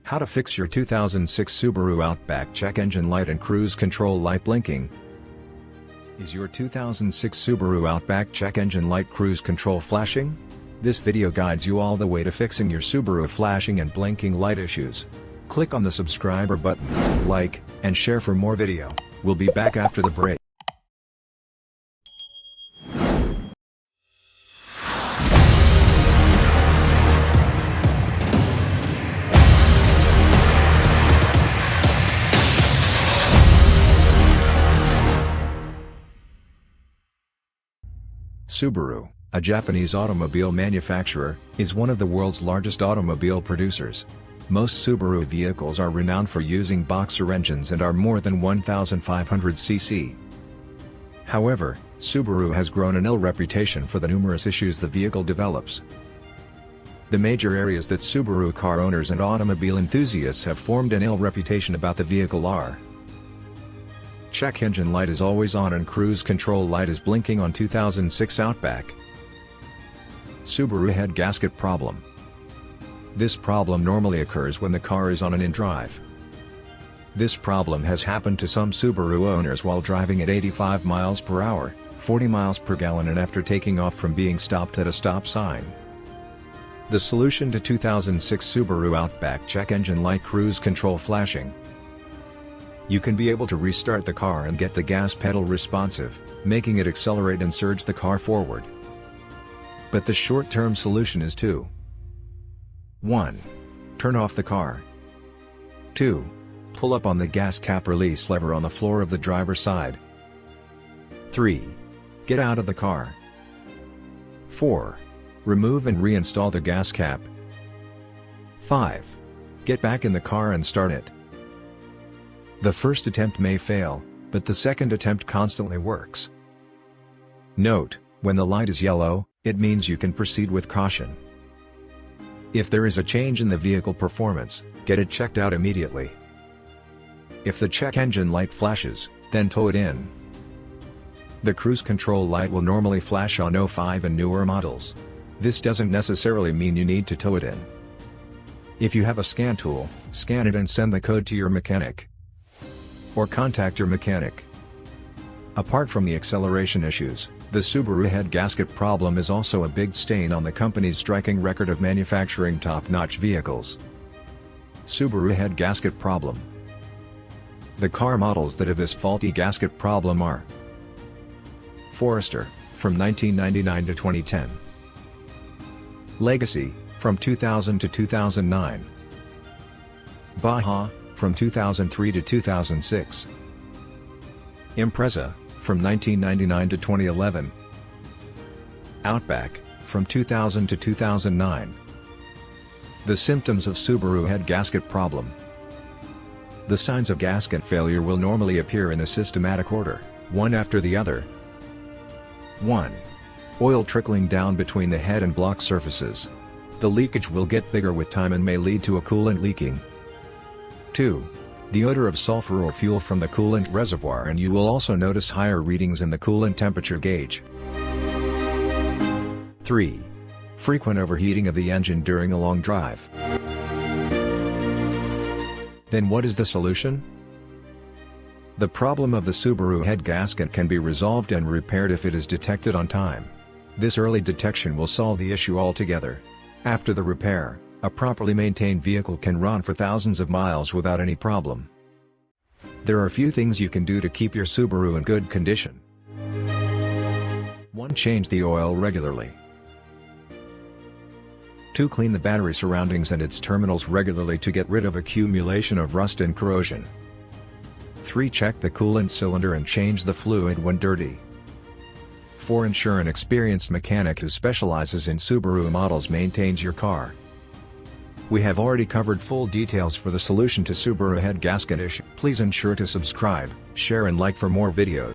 How to fix your 2006 Subaru Outback check engine light and cruise control light blinking. Is your 2006 Subaru Outback check engine light cruise control flashing? This video guides you all the way to fixing your Subaru flashing and blinking light issues. Click on the subscribe button, like, and share for more video. We'll be back after the break. Subaru, a Japanese automobile manufacturer, is one of the world's largest automobile producers. Most Subaru vehicles are renowned for using boxer engines and are more than 1,500 cc. However, Subaru has grown an ill reputation for the numerous issues the vehicle develops. The major areas that Subaru car owners and automobile enthusiasts have formed an ill reputation about the vehicle are: check engine light is always on and cruise control light is blinking on 2006 Outback. Subaru head gasket problem. This problem normally occurs when the car is on an in-drive. This problem has happened to some Subaru owners while driving at 85 miles per hour, 40 miles per gallon and after taking off from being stopped at a stop sign. The solution to 2006 Subaru Outback check engine light cruise control flashing. You can be able to restart the car and get the gas pedal responsive, making it accelerate and surge the car forward. But the short-term solution is to 1. Turn off the car. 2. Pull up on the gas cap release lever on the floor of the driver's side. 3. Get out of the car. 4. Remove and reinstall the gas cap. 5. Get back in the car and start it. The first attempt may fail, but the second attempt constantly works. Note, when the light is yellow, it means you can proceed with caution. If there is a change in the vehicle performance, get it checked out immediately. If the check engine light flashes, then tow it in. The cruise control light will normally flash on 05 and newer models. This doesn't necessarily mean you need to tow it in. If you have a scan tool, scan it and send the code to your mechanic. Or contact your mechanic. Apart from the acceleration issues, the Subaru head gasket problem is also a big stain on the company's striking record of manufacturing top-notch vehicles. Subaru head gasket problem. The car models that have this faulty gasket problem are: Forester, from 1999 to 2010. Legacy, from 2000 to 2009. Baja, from 2003 to 2006. Impreza, from 1999 to 2011. Outback, from 2000 to 2009. The symptoms of Subaru head gasket problem. The signs of gasket failure will normally appear in a systematic order, one after the other. 1. Oil trickling down between the head and block surfaces. The leakage will get bigger with time and may lead to a coolant leaking. 2. The odor of sulfur or fuel from the coolant reservoir, and you will also notice higher readings in the coolant temperature gauge. 3. Frequent overheating of the engine during a long drive. Then what is the solution? The problem of the Subaru head gasket can be resolved and repaired if it is detected on time. This early detection will solve the issue altogether. After the repair, a properly maintained vehicle can run for thousands of miles without any problem. There are a few things you can do to keep your Subaru in good condition. 1. Change the oil regularly. 2. Clean the battery surroundings and its terminals regularly to get rid of accumulation of rust and corrosion. 3. Check the coolant cylinder and change the fluid when dirty. 4. Ensure an experienced mechanic who specializes in Subaru models maintains your car. We have already covered full details for the solution to Subaru head gasket issue. Please ensure to subscribe, share and like for more videos.